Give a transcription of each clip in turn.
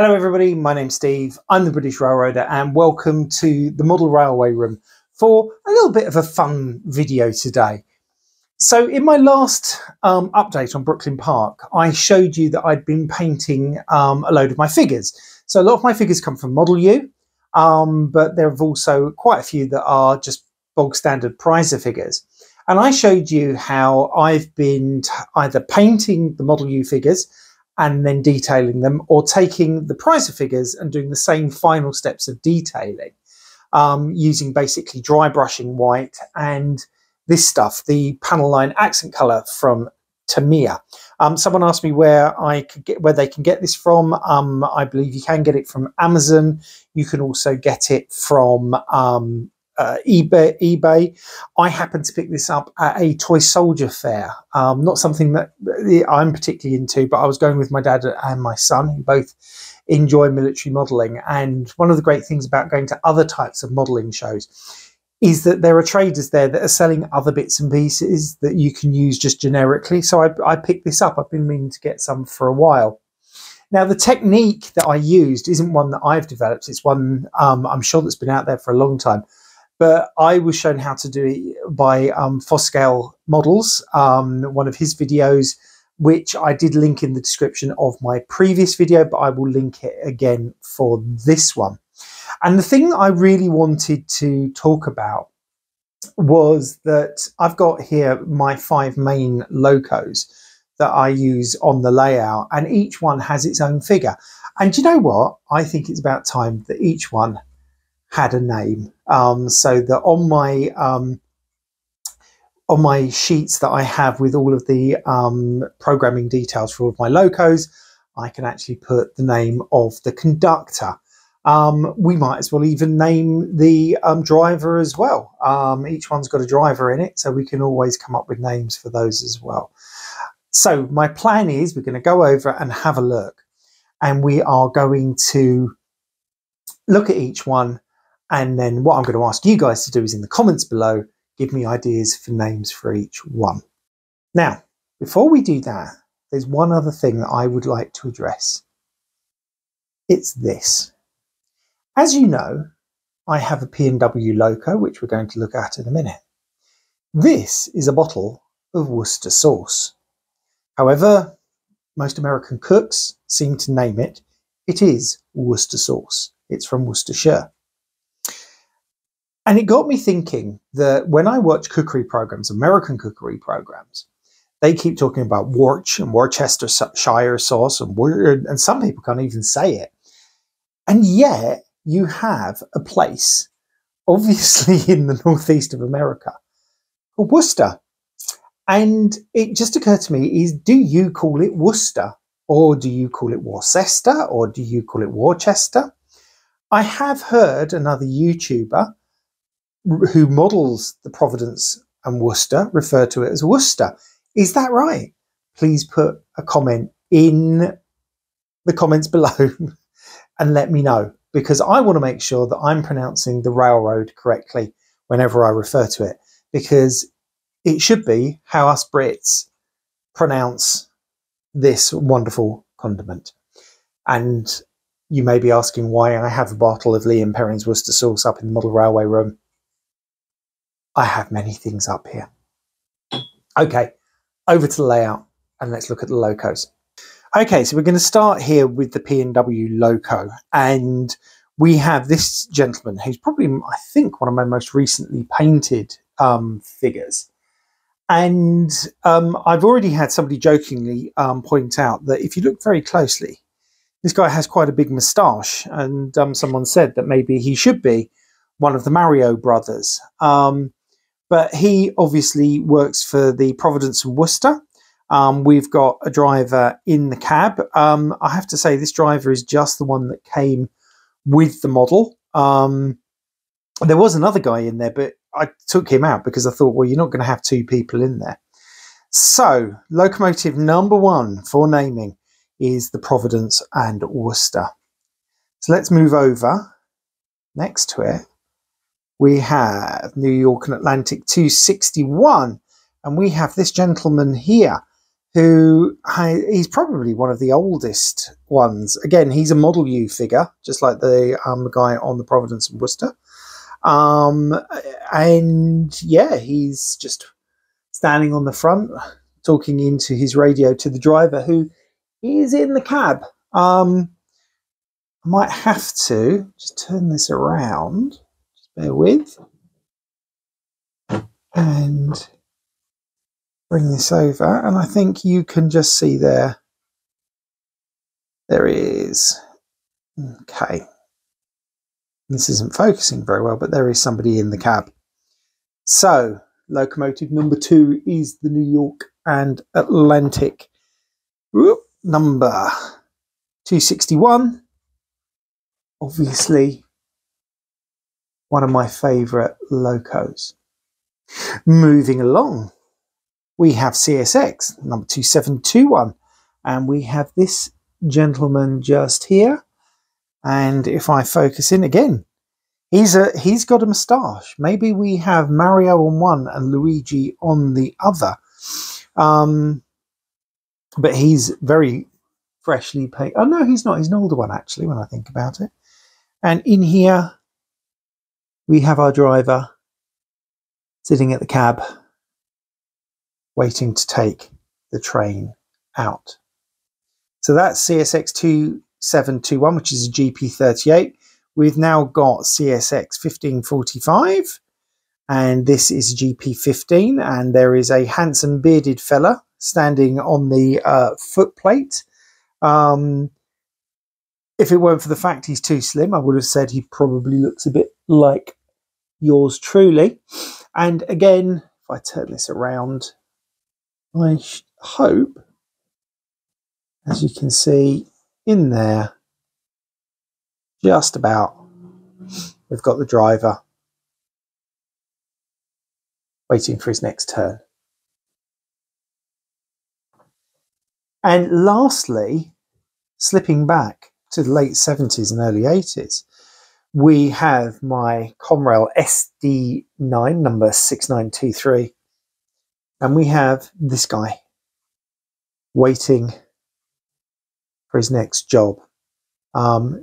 Hello everybody, my name's Steve, I'm the British Railroader and welcome to the Model Railway Room for a little bit of a fun video today. So in my last update on Brooklyn Park, I showed you that I'd been painting a load of my figures. So a lot of my figures come from Model U, but there are also quite a few that are just bog standard prizer figures. And I showed you how I've been either painting the Model U figures and then detailing them, or taking the prizer figures and doing the same final steps of detailing, using basically dry brushing white and this stuff, the panel line accent color from Tamiya. Someone asked me where they can get this from. I believe you can get it from Amazon. You can also get it from eBay. I happened to pick this up at a toy soldier fair. Not something that I'm particularly into, but I was going with my dad and my son, who both enjoy military modelling. And one of the great things about going to other types of modelling shows is that there are traders there that are selling other bits and pieces that you can use just generically. So I picked this up. I've been meaning to get some for a while. Now, the technique that I used isn't one that I've developed. It's one I'm sure that's been out there for a long time. But I was shown how to do it by Fos Scale Models, one of his videos, which I did link in the description of my previous video, but I will link it again for this one. And the thing that I really wanted to talk about was that I've got here my 5 main locos that I use on the layout, and each one has its own figure. And you know what? I think it's about time that each one had a name, so that on my sheets that I have with all of the programming details for all of my locos, I can actually put the name of the conductor. We might as well even name the driver as well. Each one's got a driver in it, so we can always come up with names for those as well. So my plan is we're going to go over and have a look, and we are going to look at each one. And then what I'm going to ask you guys to do is in the comments below, give me ideas for names for each one. Now, before we do that, there's one other thing that I would like to address. It's this. As you know, I have a P&W loco, which we're going to look at in a minute. This is a bottle of Worcester sauce. However, most American cooks seem to name it. It is Worcester sauce. It's from Worcestershire. And it got me thinking that when I watch cookery programs, American cookery programs, they keep talking about Worch and Worcestershire sauce, and some people can't even say it. And yet you have a place, obviously in the northeast of America, called Worcester. And it just occurred to me is, do you call it Worcester? Or do you call it Worcester? Or do you call it Worcester? I have heard another YouTuber who models the Providence and Worcester refer to it as Worcester. Is that right? Please put a comment in the comments below and let me know, because I want to make sure that I'm pronouncing the railroad correctly whenever I refer to it, because it should be how us Brits pronounce this wonderful condiment. And you may be asking why I have a bottle of Liam Perrin's Worcester sauce up in the Model Railway Room. I have many things up here. Okay, over to the layout and let's look at the locos. Okay, so we're going to start here with the P&W loco, and we have this gentleman who's probably, I think, one of my most recently painted figures. And I've already had somebody jokingly point out that if you look very closely, this guy has quite a big moustache, and someone said that maybe he should be one of the Mario brothers. But he obviously works for the Providence and Worcester. We've got a driver in the cab. I have to say this driver is just the one that came with the model. There was another guy in there, but I took him out because I thought, well, you're not going to have 2 people in there. So locomotive number 1 for naming is the Providence and Worcester. So let's move over next to it. We have New York and Atlantic 261, and we have this gentleman here. he's probably one of the oldest ones. Again, he's a Model U figure, just like the guy on the Providence and Worcester. And yeah, he's just standing on the front, talking into his radio to the driver, who is in the cab. I might have to just turn this around. Just bear with. And bring this over, and I think you can just see there is, okay, this isn't focusing very well, but there is somebody in the cab. So locomotive number 2 is the New York and Atlantic. Number 261, obviously one of my favourite locos. Moving along, we have CSX number 2721, and we have this gentleman just here. And if I focus in again, he's got a moustache. Maybe we have Mario on one and Luigi on the other. But he's very freshly painted. Oh no, he's not. He's an older one actually, when I think about it. And in here we have our driver sitting at the cab, waiting to take the train out. So that's CSX 2721, which is a GP38. We've now got CSX 1545, and this is GP15, and there is a handsome bearded fella standing on the footplate. If it weren't for the fact he's too slim, I would have said he probably looks a bit like yours truly. And again, if I turn this around, I hope, as you can see in there, just about, we've got the driver waiting for his next turn. And lastly, slipping back to the late 70s and early 80s, we have my Conrail SD9 number 6923, and we have this guy waiting for his next job.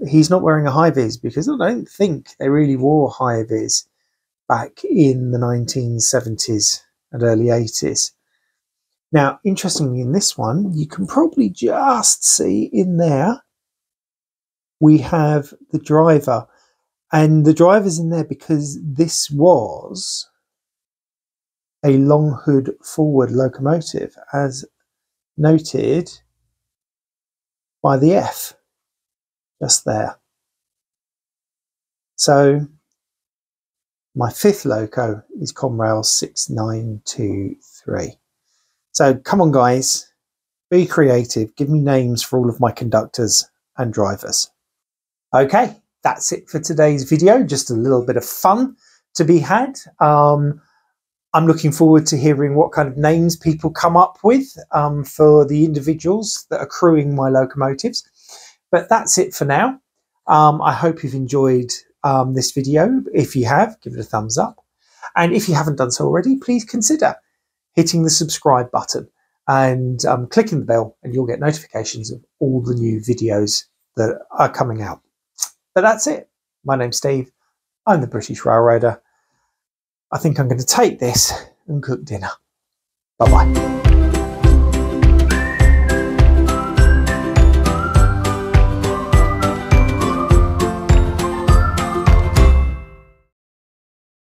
He's not wearing a high vis because I don't think they really wore high vis back in the 1970s and early 80s. Now, interestingly, in this one, you can probably just see in there we have the driver, and the driver's in there because this was a long hood forward locomotive, as noted by the F just there. So my 5th loco is Conrail 6923. So come on guys, be creative, give me names for all of my conductors and drivers. Okay, that's it for today's video. Just a little bit of fun to be had. I'm looking forward to hearing what kind of names people come up with for the individuals that are crewing my locomotives. But that's it for now. I hope you've enjoyed this video. If you have, give it a thumbs up. And if you haven't done so already, please consider hitting the subscribe button and clicking the bell, and you'll get notifications of all the new videos that are coming out. But that's it. My name's Steve. I'm the British Railroader. I think I'm going to take this and cook dinner. Bye-bye.